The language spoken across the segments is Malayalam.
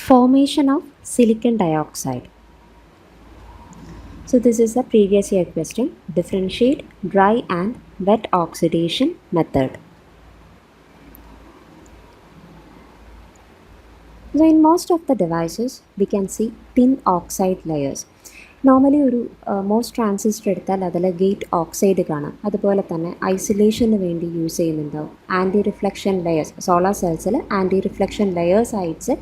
Formation of silicon dioxide. So this is a previous year question. Differentiate dry and wet oxidation method. So in most of the devices we can see thin oxide layers. Normally ഒരു മോസ് ട്രാൻസിസ്റ്റർ എടുത്താൽ അതിൽ ഗേറ്റ് ഓക്സൈഡ് കാണാം. അതുപോലെ തന്നെ ഐസൊലേഷന് വേണ്ടി യൂസ് ചെയ്യുന്നുണ്ടാവും ആൻറ്റി റിഫ്ലക്ഷൻ ലെയേഴ്സ്. സോളാർ സെൽസിൽ ആൻറ്റി റിഫ്ലക്ഷൻ ലെയേഴ്സ് ആയിട്ട്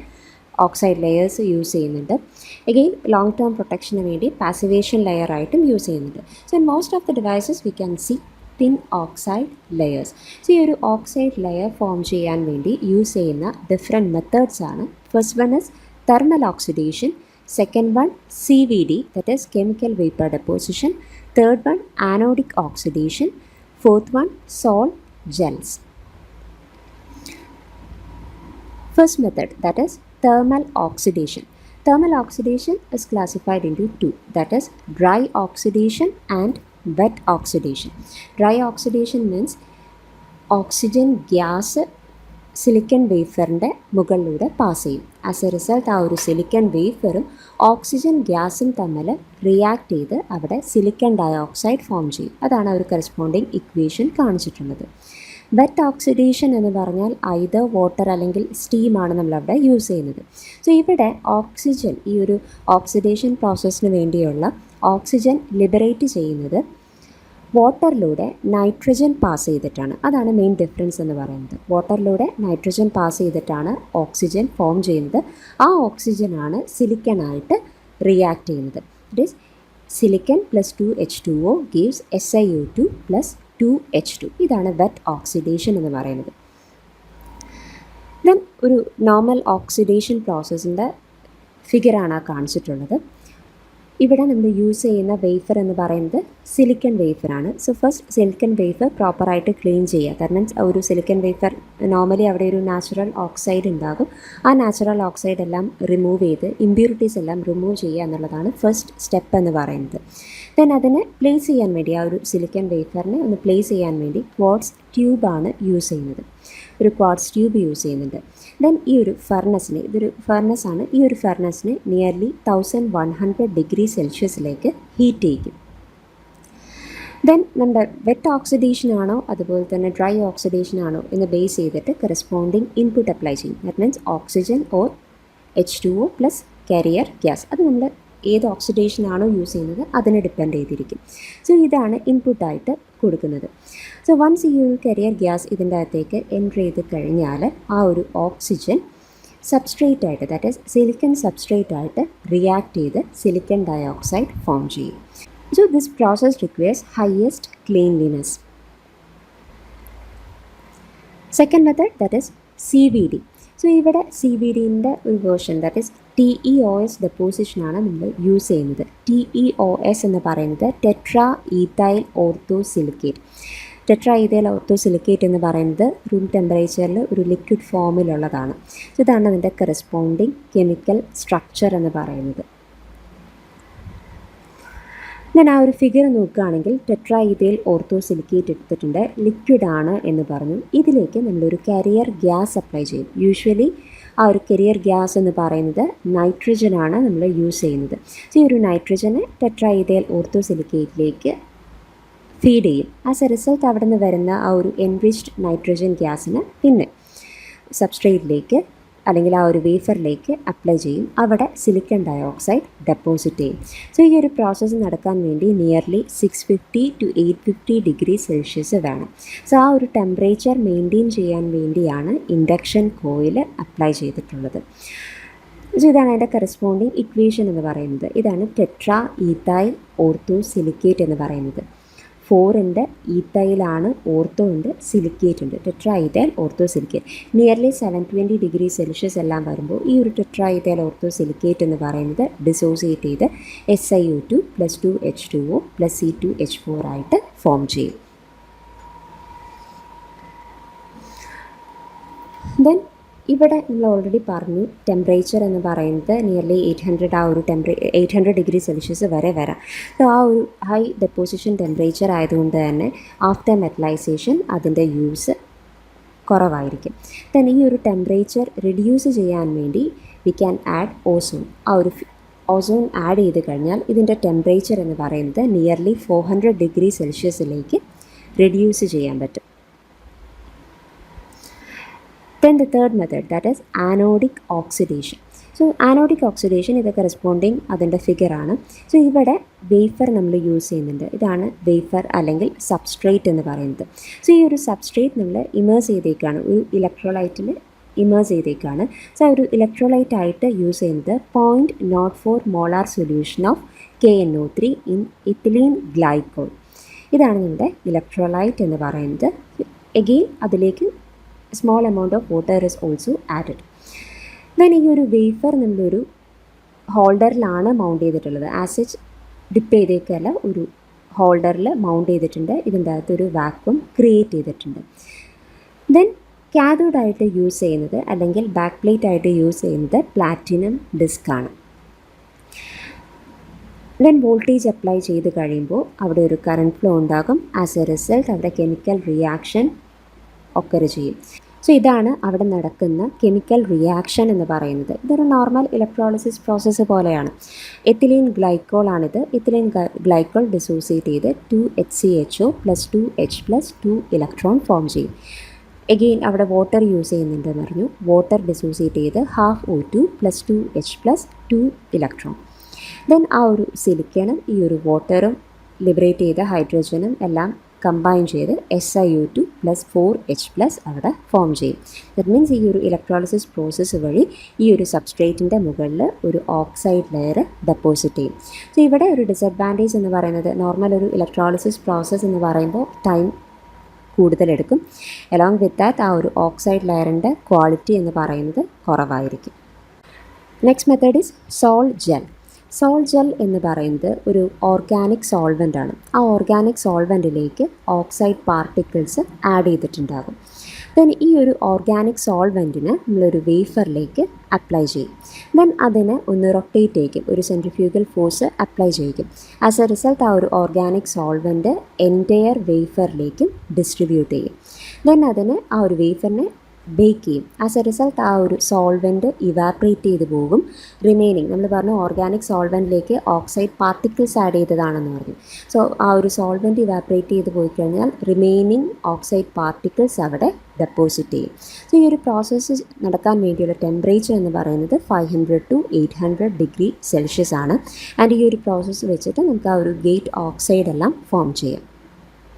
ഓക്സൈഡ് ലെയേഴ്സ് യൂസ് ചെയ്യുന്നുണ്ട്. എഗെയിൻ ലോങ് ടേം പ്രൊട്ടക്ഷന് വേണ്ടി പാസിവേഷൻ ലെയർ ആയിട്ടും യൂസ് ചെയ്യുന്നുണ്ട്. So in most of the devices we can see thin oxide layers. സോ ഈ ഒരു ഓക്സൈഡ് ലെയർ ഫോം ചെയ്യാൻ വേണ്ടി യൂസ് ചെയ്യുന്ന ഡിഫറെൻറ്റ് മെത്തേഡ്സ് ആണ്. First one is thermal oxidation. Second one, CVD, that is chemical vapor deposition. Third one, anodic oxidation. Fourth one, salt gels. First method, that is thermal oxidation. Thermal oxidation is classified into two, that is dry oxidation and wet oxidation. Dry oxidation means oxygen gas silicon വേഫറിൻ്റെ മുകളിലൂടെ പാസ് ചെയ്യും. ആസ് എ റിസൾട്ട് ആ ഒരു സിലിക്കൺ വേഫറും ഓക്സിജൻ ഗ്യാസും തമ്മിൽ റിയാക്ട് ചെയ്ത് അവിടെ സിലിക്കൺ ഡയോക്സൈഡ് ഫോം ചെയ്യും. അതാണ് ഒരു കറസ്പോണ്ടിങ് ഇക്വേഷൻ കാണിച്ചിട്ടുള്ളത്. വെറ്റ് ഓക്സിഡേഷൻ എന്ന് പറഞ്ഞാൽ ഐദർ വാട്ടർ അല്ലെങ്കിൽ സ്റ്റീമാണ് നമ്മളവിടെ യൂസ് ചെയ്യുന്നത്. സോ ഇവിടെ ഓക്സിജൻ, ഈ ഒരു ഓക്സിഡേഷൻ പ്രോസസ്സിന് വേണ്ടിയുള്ള ഓക്സിജൻ ലിബറേറ്റ് ചെയ്യുന്നത് വാട്ടറിലൂടെ നൈട്രജൻ പാസ് ചെയ്തിട്ടാണ്. അതാണ് മെയിൻ ഡിഫറൻസ് എന്ന് പറയുന്നത്. വാട്ടറിലൂടെ നൈട്രജൻ പാസ് ചെയ്തിട്ടാണ് ഓക്സിജൻ ഫോം ചെയ്യുന്നത്. ആ ഓക്സിജനാണ് സിലിക്കണായിട്ട് റിയാക്ട് ചെയ്യുന്നത്. It is silicon plus 2H2O gives SiO2 plus 2H2. ഇതാണ് വെറ്റ് ഓക്സിഡേഷൻ എന്ന് പറയുന്നത്. ദെൻ ഒരു നോർമൽ ഓക്സിഡേഷൻ പ്രോസസ്സിൻ്റെ ഫിഗറാണ് കാണിച്ചിട്ടുള്ളത്. ഇവിടെ നമ്മൾ യൂസ് ചെയ്യുന്ന വേഫർ എന്ന് പറയുന്നത് സിലിക്കൺ വേഫറാണ്. സോ ഫസ്റ്റ് സിലിക്കൺ വേഫർ പ്രോപ്പറായിട്ട് ക്ലീൻ ചെയ്യുക. കാരണം ഒരു സിലിക്കൺ വേഫർ നോർമലി അവിടെ ഒരു നാച്ചുറൽ ഓക്സൈഡ് ഉണ്ടാകും. ആ നാച്ചുറൽ ഓക്സൈഡ് എല്ലാം റിമൂവ് ചെയ്ത് ഇമ്പ്യൂരിറ്റീസ് എല്ലാം റിമൂവ് ചെയ്യുക എന്നുള്ളതാണ് ഫസ്റ്റ് സ്റ്റെപ്പ് എന്ന് പറയുന്നത്. ദെൻ അതിനെ പ്ലേസ് ചെയ്യാൻ വേണ്ടി, ആ ഒരു സിലിക്കൺ വേഫറിനെ ഒന്ന് പ്ലേസ് ചെയ്യാൻ വേണ്ടി ക്വാർട്സ് ട്യൂബാണ് യൂസ് ചെയ്യുന്നത്. ഒരു ക്വാർട്സ് ട്യൂബ് യൂസ് ചെയ്യുന്നുണ്ട്. ദെൻ ഈ ഒരു ഫർണസിനെ, ഇതൊരു ഫർണസാണ്, ഈ ഒരു ഫർണസിനെ നിയർലി 1100 ഡിഗ്രി സെൽഷ്യസിലേക്ക് ഹീറ്റ് ചെയ്യും. ദെൻ നമ്മുടെ വെറ്റ് ഓക്സിഡേഷൻ ആണോ അതുപോലെ തന്നെ ഡ്രൈ ഓക്സിഡേഷൻ ആണോ എന്ന് ബേസ് ചെയ്തിട്ട് കറസ്പോണ്ടിങ് ഇൻപുട്ട് അപ്ലൈ ചെയ്യും. That means oxygen or H2O plus carrier gas. അത് നമ്മൾ ഏത് ഓക്സിഡേഷൻ ആണോ യൂസ് ചെയ്യുന്നത് അതിനെ ഡിപ്പെൻഡ് ചെയ്തിരിക്കും. സോ ഇതാണ് ഇൻപുട്ടായിട്ട് കൊടുക്കുന്നത്. സോ വൺസ് ഈ ഒരു കരിയർ ഗ്യാസ് ഇതിൻ്റെ അകത്തേക്ക് എൻ്റർ ചെയ്ത് കഴിഞ്ഞാൽ ആ ഒരു ഓക്സിജൻ സബ്സ്ട്രേറ്റ് ആയിട്ട്, ദാറ്റ് ഈസ് സിലിക്കൺ സബ്സ്ട്രേറ്റ് ആയിട്ട് റിയാക്ട് ചെയ്ത് സിലിക്കൺ ഡയോക്സൈഡ് ഫോം ചെയ്യും. So this process requires highest cleanliness. Second method, that is CVD. So ഇവിടെ CVDൻ്റെ ഒരു വേർഷൻ, ദാറ്റ് ഈസ് TEOS ഡെപ്പോസിഷനാണ് നമ്മൾ യൂസ് ചെയ്യുന്നത്. TEOS എന്ന് പറയുന്നത് tetra ethyl ortho silicate. Tetra ethyl ortho silicate എന്ന് പറയുന്നത് റൂം ടെമ്പറേച്ചറിൽ ഒരു ലിക്വിഡ് ഫോമിലുള്ളതാണ്. സോ ഇതാണ് അതിൻ്റെ കറസ്പോണ്ടിങ് കെമിക്കൽ സ്ട്രക്ചർ എന്ന് പറയുന്നത്. ഞാൻ ആ ഒരു ഫിഗർ നോക്കുകയാണെങ്കിൽ ടെട്രാ ഈഥൈൽ ഓർത്തോ സിലിക്കേറ്റ് എടുത്തിട്ടുണ്ട്, ലിക്വിഡാണ് എന്ന് പറഞ്ഞു. ഇതിലേക്ക് നമ്മളൊരു കാരിയർ ഗ്യാസ് അപ്ലൈ ചെയ്യും. യൂഷ്വലി ആ ഒരു കരിയർ ഗ്യാസ് എന്ന് പറയുന്നത് നൈട്രജനാണ് നമ്മൾ യൂസ് ചെയ്യുന്നത്. സോ ഈ ഒരു നൈട്രജനെ ടെട്രാ ഈഥൈൽ ഓർത്തോ സിലിക്കേറ്റിലേക്ക് ഫീഡ് ചെയ്യും. ആസ് എ റിസൾട്ട് അവിടെ നിന്ന് വരുന്ന ആ ഒരു എൻറിച്ച്ഡ് നൈട്രജൻ ഗ്യാസിന് പിന്നെ സബ്സ്ട്രേറ്റിലേക്ക് അല്ലെങ്കിൽ ആ ഒരു വേഫറിലേക്ക് അപ്ലൈ ചെയ്യും. അവിടെ സിലിക്കൺ ഡയോക്സൈഡ് ഡെപ്പോസിറ്റ് ചെയ്യും. സോ ഈ ഒരു പ്രോസസ്സ് നടക്കാൻ വേണ്ടി നിയർലി 650 to 850 ഡിഗ്രി സെൽഷ്യസ് വേണം. സോ ആ ഒരു ടെമ്പറേച്ചർ മെയിൻറ്റെയിൻ ചെയ്യാൻ വേണ്ടിയാണ് ഇൻഡക്ഷൻ കോയിൽ അപ്ലൈ ചെയ്തിട്ടുള്ളത്. സോ ഇതാണ് അതിൻ്റെ കറസ്പോണ്ടിങ് ഇക്വേഷൻ എന്ന് പറയുന്നത്. ഇതാണ് ടെട്രാ ഈഥൈൽ ഓർത്തോ സിലിക്കേറ്റ് എന്ന് പറയുന്നത്. 4 ഉണ്ട്, ഈഥൈലാണ്, ഓർത്തോ ഉണ്ട്, സിലിക്കേറ്റ് ഉണ്ട്. Tetra ethyl ortho silicate nearly 720 degree Celsius എല്ലാം വരുമ്പോൾ ഈ ഒരു ടെട്രാ ഈഥൈൽ ഓർത്തോ സിലിക്കേറ്റ് എന്ന് പറയുന്നത് ഡിസോസിയേറ്റ് ചെയ്ത് SiO2 plus 2H2O plus C2H4 ആയിട്ട് ഫോം ചെയ്യും. ദെൻ ഇവിടെ നമ്മൾ ഓൾറെഡി പറഞ്ഞു ടെമ്പറേച്ചർ എന്ന് പറയുന്നത് നിയർലി 800, ആ ഒരു 800 ഡിഗ്രി സെൽഷ്യസ് വരെ വരാം. സോ ആ ഒരു ഹൈ ഡെപ്പോസിഷൻ ടെമ്പറേച്ചർ ആയതുകൊണ്ട് തന്നെ ആഫ്റ്റർ മെറ്റലൈസേഷൻ അതിൻ്റെ യൂസ് കുറവായിരിക്കും. ദെൻ ഈ ഒരു ടെമ്പറേച്ചർ റിഡ്യൂസ് ചെയ്യാൻ വേണ്ടി വി ക്യാൻ ആഡ് ഓസോൺ. ആ ഒരു ഓസോൺ ആഡ് ചെയ്ത് കഴിഞ്ഞാൽ ഇതിൻ്റെ ടെമ്പറേച്ചർ എന്ന് പറയുന്നത് നിയർലി 400 ഡിഗ്രി സെൽഷ്യസിലേക്ക് റെഡ്യൂസ് ചെയ്യാൻ പറ്റും. Then the third method, that is anodic oxidation. So anodic oxidation ഇത് കറസ്പോണ്ടിങ് അതിൻ്റെ ഫിഗറാണ്. സോ ഇവിടെ വേഫർ നമ്മൾ യൂസ് ചെയ്യുന്നുണ്ട്. ഇതാണ് വേഫർ അല്ലെങ്കിൽ സബ്സ്ട്രേറ്റ് എന്ന് പറയുന്നത്. സോ ഈ ഒരു സബ്സ്ട്രേറ്റ് നമ്മൾ ഇമേഴ്സ് ചെയ്തേക്കാണ്, ഒരു ഇലക്ട്രോലൈറ്റിൽ ഇമേഴ്സ് ചെയ്തേക്കാണ്. സോ ഒരു ഇലക്ട്രോലൈറ്റ് ആയിട്ട് യൂസ് ചെയ്യുന്നത് 0.04 molar solution of KNO3 in ethylene glycol. ഇതാണ് നമ്മുടെ ഇലക്ട്രോലൈറ്റ് എന്ന് പറയുന്നത്. എഗെയിൻ അതിലേക്ക് small amount of water is also added. Then ഈ ഒരു വേഫർ നമ്മളൊരു ഹോൾഡറിലാണ് മൗണ്ട് ചെയ്തിട്ടുള്ളത്. ആസിഡ് ഡിപ്പ് ചെയ്തേക്കല്ല, ഒരു ഹോൾഡറിൽ മൗണ്ട് ചെയ്തിട്ടുണ്ട്. ഇതിൻ്റെ അകത്തൊരു വാക്വം ക്രിയേറ്റ് ചെയ്തിട്ടുണ്ട്. ദെൻ കാഥോഡായിട്ട് യൂസ് ചെയ്യുന്നത് അല്ലെങ്കിൽ ബാക്ക് പ്ലേറ്റ് ആയിട്ട് യൂസ് ചെയ്യുന്നത് പ്ലാറ്റിനം ഡിസ്ക് ആണ്. ദെൻ വോൾട്ടേജ് അപ്ലൈ ചെയ്ത് കഴിയുമ്പോൾ അവിടെ ഒരു കറണ്ട് ഫ്ലോ ഉണ്ടാകും. ആസ് എ റിസൾട്ട് അവിടെ കെമിക്കൽ റിയാക്ഷൻ ഒക്കർ ചെയ്യും. സോ ഇതാണ് അവിടെ നടക്കുന്ന കെമിക്കൽ റിയാക്ഷൻ എന്ന് പറയുന്നത്. ഇതൊരു നോർമൽ ഇലക്ട്രോളിസിസ് പ്രോസസ്സ് പോലെയാണ്. എത്തിലീൻ ഗ്ലൈക്കോൾ ആണിത്. എത്തിലീൻ ഗ്ലൈക്കോൾ ഡിസോസിയേറ്റ് ചെയ്ത് 2HCHO + 2H + 2 ഇലക്ട്രോൺ ഫോം ചെയ്യും. എഗെയിൻ അവിടെ വാട്ടർ യൂസ് ചെയ്യുന്നുണ്ടെന്ന് പറഞ്ഞു. വാട്ടർ ഡിസോസിയേറ്റ് ചെയ്ത് ½ O2 + 2H + 2 ഇലക്ട്രോൺ. ദെൻ ആ ഒരു സിലിക്കണും ഈ ഒരു വാട്ടറും ലിബറേറ്റ് ചെയ്ത ഹൈഡ്രജനും എല്ലാം കമ്പൈൻ ചെയ്ത് SiO2 + 4H+ അവിടെ ഫോം ചെയ്യും. ദറ്റ് മീൻസ് ഈ ഒരു ഇലക്ട്രോളിസിസ് പ്രോസസ്സ് വഴി ഈ ഒരു സബ്സ്ട്രേറ്റിൻ്റെ മുകളിൽ ഒരു ഓക്സൈഡ് ലെയർ ഡെപ്പോസിറ്റ് ചെയ്യും. സോ ഇവിടെ ഒരു ഡിസഡ്വാൻറ്റേജ് എന്ന് പറയുന്നത് നോർമൽ ഒരു ഇലക്ട്രോളിസിസ് പ്രോസസ്സ് എന്ന് പറയുമ്പോൾ ടൈം കൂടുതലെടുക്കും. അലോങ് വിത്ത് ദാറ്റ് ആ ഒരു ഓക്സൈഡ് ലെയറിൻ്റെ ക്വാളിറ്റി എന്ന് പറയുന്നത് കുറവായിരിക്കും. Next method is sol gel. Sol gel എന്ന് പറയുന്നത് ഒരു ഓർഗാനിക് സോൾവെൻ്റ് ആണ്. ആ ഓർഗാനിക് സോൾവെൻറ്റിലേക്ക് ഓക്സൈഡ് പാർട്ടിക്കിൾസ് ആഡ് ചെയ്തിട്ടുണ്ടാകും. ദെൻ ഈ ഒരു ഓർഗാനിക് സോൾവെൻറ്റിന് നമ്മളൊരു വേഫറിലേക്ക് അപ്ലൈ ചെയ്യും. ദെൻ അതിനെ ഒന്ന് റൊട്ടേറ്റ് ചെയ്യിക്കും, ഒരു സെൻട്രിഫ്യൂഗൽ ഫോഴ്സ് അപ്ലൈ ചെയ്യിക്കും. ആസ് എ റിസൾട്ട് ആ ഒരു ഓർഗാനിക് സോൾവെൻറ്റ് എൻറ്റയർ വേഫറിലേക്കും ഡിസ്ട്രിബ്യൂട്ട് ചെയ്യും. ദെൻ അതിന് ആ ഒരു വേഫറിനെ ബേക്ക് ചെയ്യും. ആസ് എ റിസൾട്ട് ആ ഒരു സോൾവെൻറ്റ് ഇവാപ്രേറ്റ് ചെയ്ത് പോകും. റിമൈനിങ് നമ്മൾ പറഞ്ഞു ഓർഗാനിക് സോൾവെൻറ്റിലേക്ക് ഓക്സൈഡ് പാർട്ടിക്കിൾസ് ആഡ് ചെയ്തതാണെന്ന് പറഞ്ഞു. സോ ആ ഒരു സോൾവെൻറ്റ് ഇവാപ്രേറ്റ് ചെയ്ത് പോയി കഴിഞ്ഞാൽ റിമൈനിങ് ഓക്സൈഡ് പാർട്ടിക്കിൾസ് അവിടെ ഡെപ്പോസിറ്റ് ചെയ്യും. സോ ഈ ഒരു പ്രോസസ്സ് നടക്കാൻ വേണ്ടിയുള്ള ടെമ്പറേച്ചർ എന്ന് പറയുന്നത് 500 to 800 ഡിഗ്രി സെൽഷ്യസ് ആണ്. ആൻഡ് ഈ ഒരു പ്രോസസ്സ് വെച്ചിട്ട് നമുക്ക് ആ ഒരു ഗേറ്റ് ഓക്സൈഡ് എല്ലാം ഫോം ചെയ്യാം.